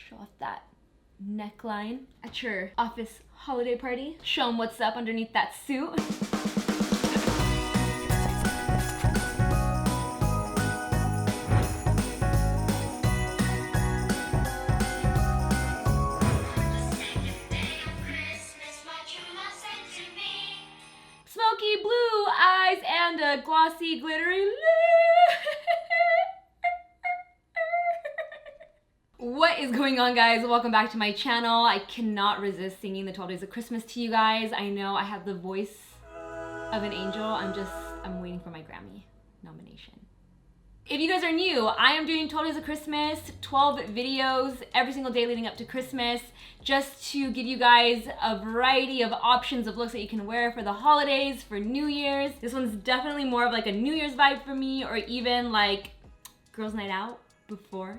Show off that neckline at your office holiday party. Show them what's up underneath that suit. Smoky blue eyes and a glossy glittery lip. What is going on, guys? Welcome back to my channel. I cannot resist singing the 12 Days of Christmas to you guys. I know I have the voice of an angel. I'm waiting for my Grammy nomination. If you guys are new, I am doing 12 Days of Christmas, 12 videos every single day leading up to Christmas, just to give you guys a variety of options of looks that you can wear for the holidays, for New Year's. This one's definitely more of like a New Year's vibe for me, or even like girls' night out before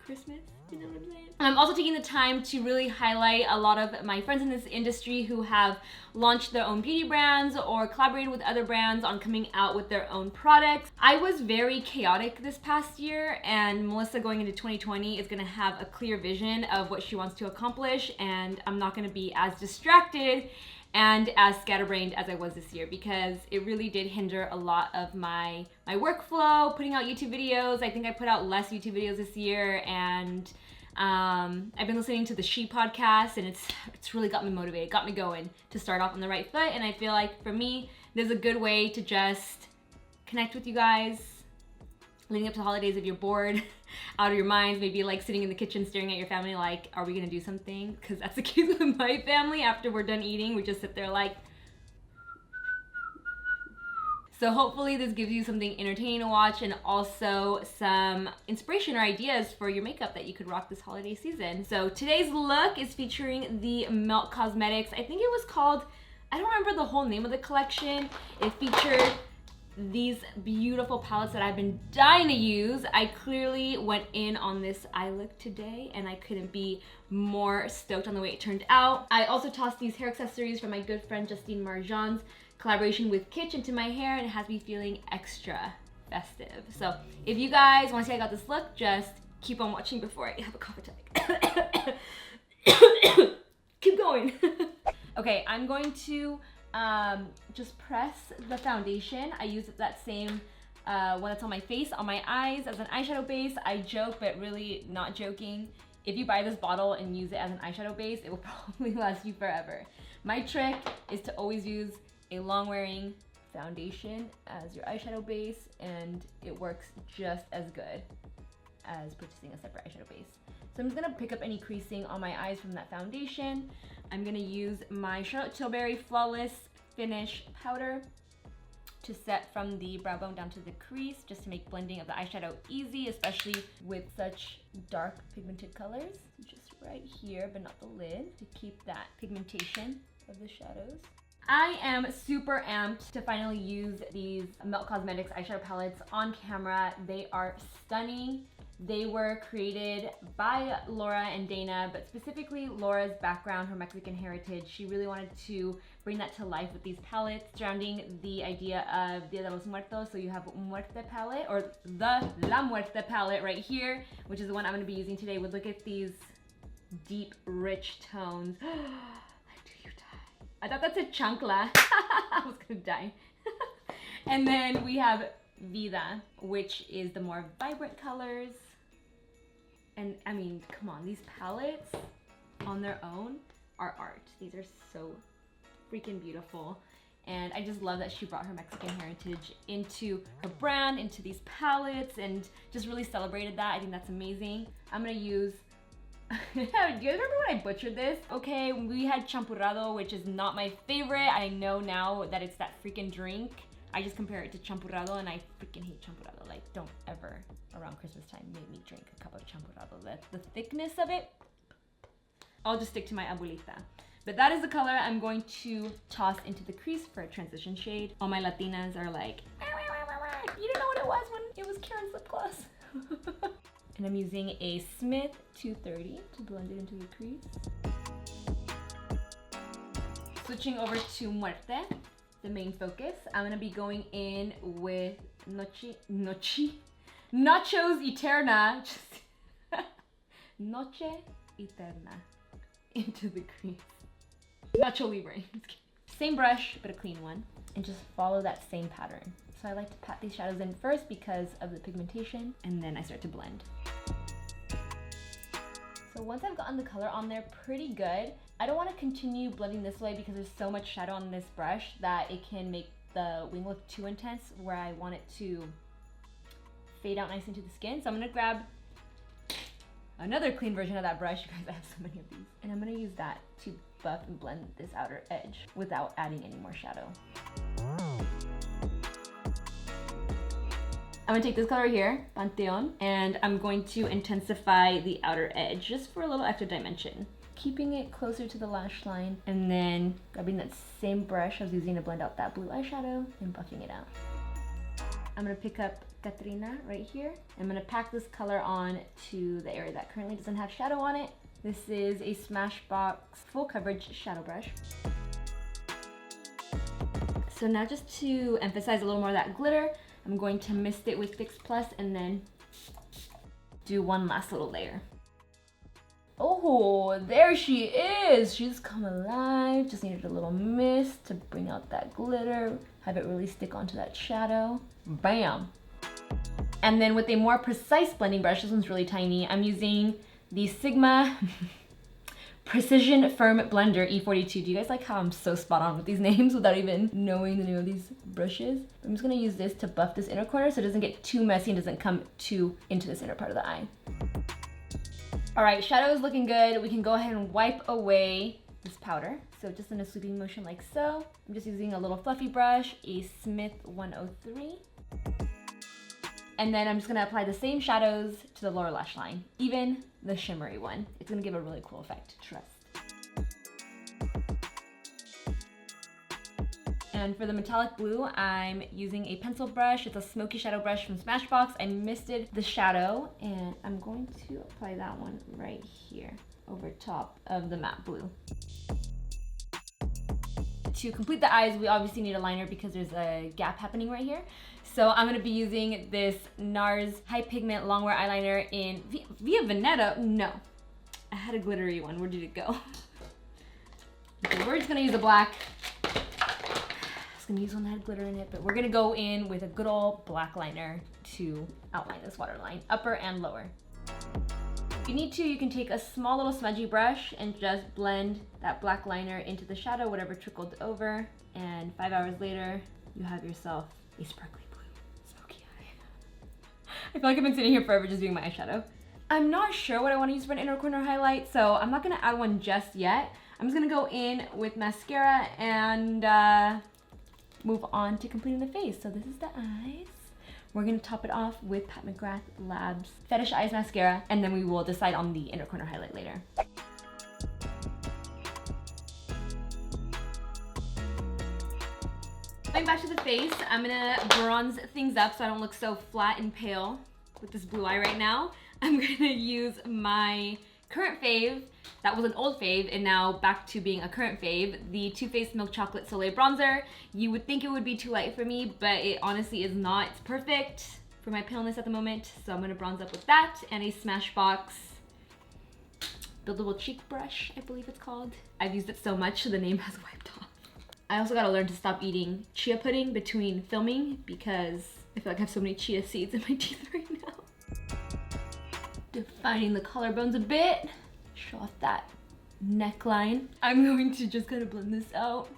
Christmas. You know what I'm saying? I'm also taking the time to really highlight a lot of my friends in this industry who have launched their own beauty brands or collaborated with other brands on coming out with their own products. I was very chaotic this past year, and Melissa going into 2020 is gonna have a clear vision of what she wants to accomplish, and I'm not gonna be as distracted and as scatterbrained as I was this year, because it really did hinder a lot of my workflow, putting out YouTube videos. I think I put out less YouTube videos this year, and I've been listening to the She podcast, and it's really got me motivated, got me going to start off on the right foot. And I feel like for me, there's a good way to just connect with you guys leading up to the holidays. If you're bored out of your minds, maybe like sitting in the kitchen staring at your family like, are we gonna do something? Because that's the case with my family. After we're done eating, we just sit there like. So hopefully this gives you something entertaining to watch, and also some inspiration or ideas for your makeup that you could rock this holiday season. So today's look is featuring the Melt Cosmetics. I think it was called, I don't remember the whole name of the collection. It featured these beautiful palettes that I've been dying to use. I clearly went in on this eye look today, and I couldn't be more stoked on the way it turned out. I also tossed these hair accessories from my good friend Justine Marjan's collaboration with KITSCH into my hair, and it has me feeling extra festive. So if you guys want to see how I got this look, just keep on watching before I have a cough attack. Keep going. Okay, I'm going to just press the foundation. I use that same one that's on my face, on my eyes as an eyeshadow base. I joke, but really not joking. If you buy this bottle and use it as an eyeshadow base, it will probably last you forever. My trick is to always use a long-wearing foundation as your eyeshadow base, and it works just as good as purchasing a separate eyeshadow base. So I'm just gonna pick up any creasing on my eyes from that foundation. I'm gonna use my Charlotte Tilbury Flawless Finish powder to set from the brow bone down to the crease, just to make blending of the eyeshadow easy, especially with such dark pigmented colors. Just right here, but not the lid, to keep that pigmentation of the shadows. I am super amped to finally use these Melt Cosmetics eyeshadow palettes on camera. They are stunning. They were created by Laura and Dana, but specifically Laura's background, her Mexican heritage. She really wanted to bring that to life with these palettes surrounding the idea of Dia de los Muertos. So you have Muerte palette, or the La Muerte palette right here, which is the one I'm gonna be using today. Would look at these deep, rich tones. I thought that's a chancla. I was gonna die. And then we have Vida, which is the more vibrant colors. And I mean, come on, these palettes on their own are art. These are so freaking beautiful. And I just love that she brought her Mexican heritage into her brand, into these palettes, and just really celebrated that. I think that's amazing. I'm gonna use, do you guys remember when I butchered this? Okay, we had champurrado, which is not my favorite. I know now that it's that freaking drink. I just compare it to champurrado, and I freaking hate champurrado. Like, don't ever around Christmas time make me drink a cup of champurrado. The thickness of it, I'll just stick to my abuelita. But that is the color I'm going to toss into the crease for a transition shade. All my Latinas are like, you didn't know what it was when it was Karen's lip gloss. And I'm using a Smith 230 to blend it into the crease. Switching over to Muerte, the main focus. I'm gonna be going in with Nachos Eterna. Noche Eterna into the crease. Nacho Libre. Same brush, but a clean one. And just follow that same pattern. So I like to pat these shadows in first because of the pigmentation, and then I start to blend. So once I've gotten the color on there pretty good, I don't want to continue blending this way because there's so much shadow on this brush that it can make the wing look too intense where I want it to fade out nice into the skin. So I'm gonna grab another clean version of that brush. You guys, I have so many of these. And I'm gonna use that to buff and blend this outer edge without adding any more shadow. I'm gonna take this color here, Pantheon, and I'm going to intensify the outer edge just for a little extra dimension. Keeping it closer to the lash line, and then grabbing that same brush I was using to blend out that blue eyeshadow and buffing it out. I'm gonna pick up Katrina right here. I'm gonna pack this color on to the area that currently doesn't have shadow on it. This is a Smashbox full coverage shadow brush. So now just to emphasize a little more of that glitter, I'm going to mist it with Fix Plus and then do one last little layer. Oh, there she is! She's come alive. Just needed a little mist to bring out that glitter, have it really stick onto that shadow. Bam! And then with a more precise blending brush, this one's really tiny, I'm using the Sigma Precision Firm Blender E42. Do you guys like how I'm so spot on with these names without even knowing the name of these brushes? I'm just gonna use this to buff this inner corner so it doesn't get too messy and doesn't come too into this inner part of the eye. All right, shadow is looking good. We can go ahead and wipe away this powder. So just in a sweeping motion like so. I'm just using a little fluffy brush, a Smith 103. And then I'm just gonna apply the same shadows to the lower lash line, even the shimmery one. It's gonna give a really cool effect, trust. And for the metallic blue, I'm using a pencil brush. It's a Smoky shadow brush from Smashbox. I misted the shadow, and I'm going to apply that one right here over top of the matte blue. To complete the eyes, we obviously need a liner because there's a gap happening right here. So I'm gonna be using this NARS High Pigment Longwear eyeliner in via Veneto. No, I had a glittery one. Where did it go? Okay, we're just gonna use a black. I was gonna use one that had glitter in it, but we're gonna go in with a good old black liner to outline this waterline, upper and lower. If you need to, you can take a small little smudgy brush and just blend that black liner into the shadow, whatever trickled over, and 5 hours later, you have yourself a sparkly blue smoky eye. I feel like I've been sitting here forever just doing my eyeshadow. I'm not sure what I want to use for an inner corner highlight, so I'm not gonna add one just yet. I'm just gonna go in with mascara and move on to completing the face. So this is the eyes. We're gonna top it off with Pat McGrath Labs Fetish Eyes Mascara, and then we will decide on the inner corner highlight later. Going back to the face, I'm gonna bronze things up so I don't look so flat and pale with this blue eye right now. I'm gonna use my current fave, that was an old fave and now back to being a current fave, the Too Faced Milk Chocolate Soleil bronzer. You would think it would be too light for me, but it honestly is not. It's perfect for my paleness at the moment, so I'm gonna bronze up with that and a Smashbox Buildable cheek brush, I believe it's called. I've used it so much, the name has wiped off. I also gotta learn to stop eating chia pudding between filming because I feel like I have so many chia seeds in my teeth right now. Defining the collarbones a bit, show off that neckline. I'm going to just kind of blend this out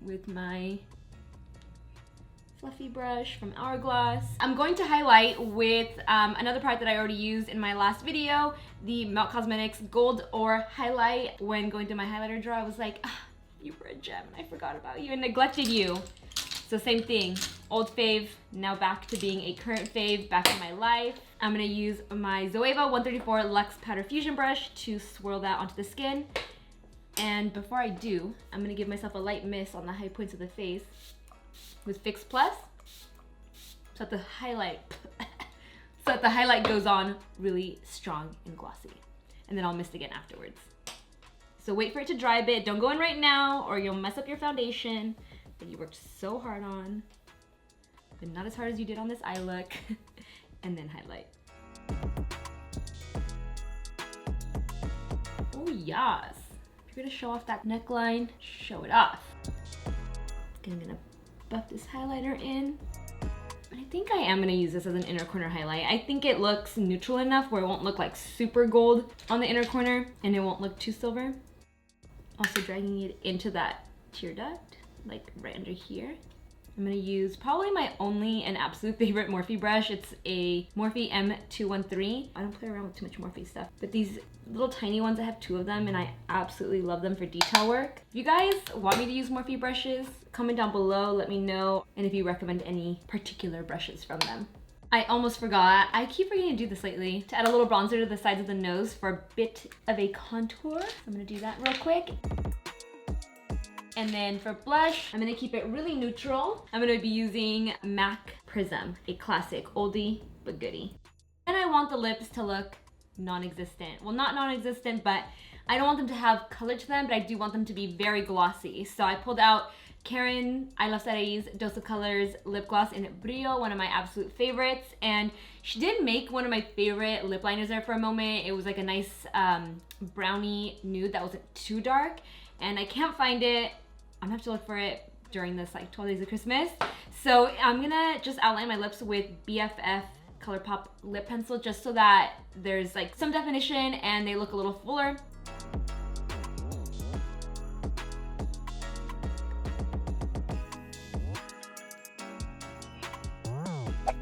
with my fluffy brush from Hourglass. I'm going to highlight with another product that I already used in my last video, the Melt Cosmetics Gold Ore Highlight. When going through my highlighter drawer, I was like, ah, you were a gem and I forgot about you and neglected you. So same thing, old fave, now back to being a current fave, back in my life. I'm gonna use my ZOEVA 134 Luxe Powder Fusion Brush to swirl that onto the skin. And before I do, I'm gonna give myself a light mist on the high points of the face with Fix Plus, so that the highlight goes on really strong and glossy. And then I'll mist again afterwards. So wait for it to dry a bit. Don't go in right now or you'll mess up your foundation that you worked so hard on, but not as hard as you did on this eye look. And then highlight. Oh yes. If you're gonna show off that neckline, show it off. I'm gonna buff this highlighter in. I think I am gonna use this as an inner corner highlight. I think it looks neutral enough where it won't look like super gold on the inner corner and it won't look too silver. Also dragging it into that tear duct, like right under here. I'm gonna use probably my only and absolute favorite Morphe brush. It's a Morphe M213. I don't play around with too much Morphe stuff, but these little tiny ones, I have 2 of them and I absolutely love them for detail work. If you guys want me to use Morphe brushes, comment down below, let me know, and if you recommend any particular brushes from them. I almost forgot, I keep forgetting to do this lately, to add a little bronzer to the sides of the nose for a bit of a contour. I'm gonna do that real quick. And then for blush, I'm gonna keep it really neutral. I'm gonna be using MAC Prism, a classic oldie but goodie. And I want the lips to look non-existent. Well, not non-existent, but I don't want them to have color to them, but I do want them to be very glossy. So I pulled out Karen I Love Sarai's Dose of Colors lip gloss in Brio, one of my absolute favorites. And she did make one of my favorite lip liners there for a moment. It was like a nice brownie nude that wasn't too dark. And I can't find it. I'm gonna have to look for it during this like 12 days of Christmas. So I'm gonna just outline my lips with BFF ColourPop lip pencil just so that there's like some definition and they look a little fuller.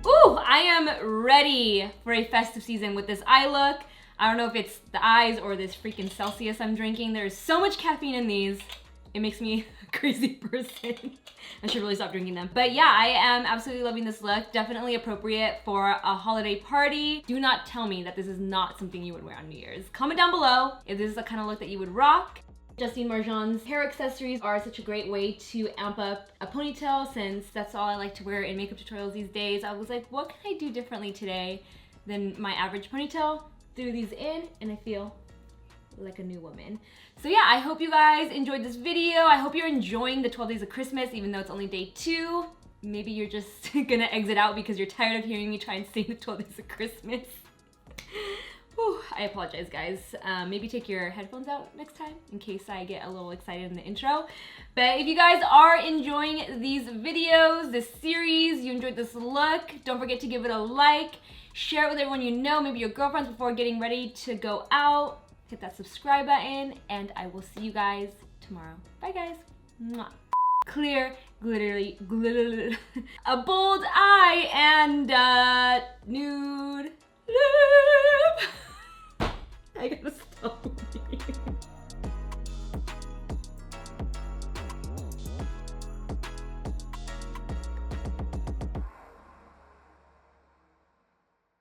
Ooh, I am ready for a festive season with this eye look. I don't know if it's the eyes or this freaking Celsius I'm drinking. There's so much caffeine in these. It makes me a crazy person. I should really stop drinking them. But yeah, I am absolutely loving this look. Definitely appropriate for a holiday party. Do not tell me that this is not something you would wear on New Year's. Comment down below if this is the kind of look that you would rock. Justine Marjan's hair accessories are such a great way to amp up a ponytail since that's all I like to wear in makeup tutorials these days. I was like, what can I do differently today than my average ponytail? Threw these in and I feel like a new woman. So yeah, I hope you guys enjoyed this video. I hope you're enjoying the 12 days of Christmas, even though it's only day 2. Maybe you're just gonna exit out because you're tired of hearing me try and sing the 12 days of Christmas. Whew, I apologize, guys. Maybe take your headphones out next time in case I get a little excited in the intro. But if you guys are enjoying these videos, this series, you enjoyed this look, don't forget to give it a like, share it with everyone you know, maybe your girlfriends before getting ready to go out. Hit that subscribe button, and I will see you guys tomorrow. Bye, guys. Mwah. Clear, glittery, a bold eye, and nude lip. I gotta stop.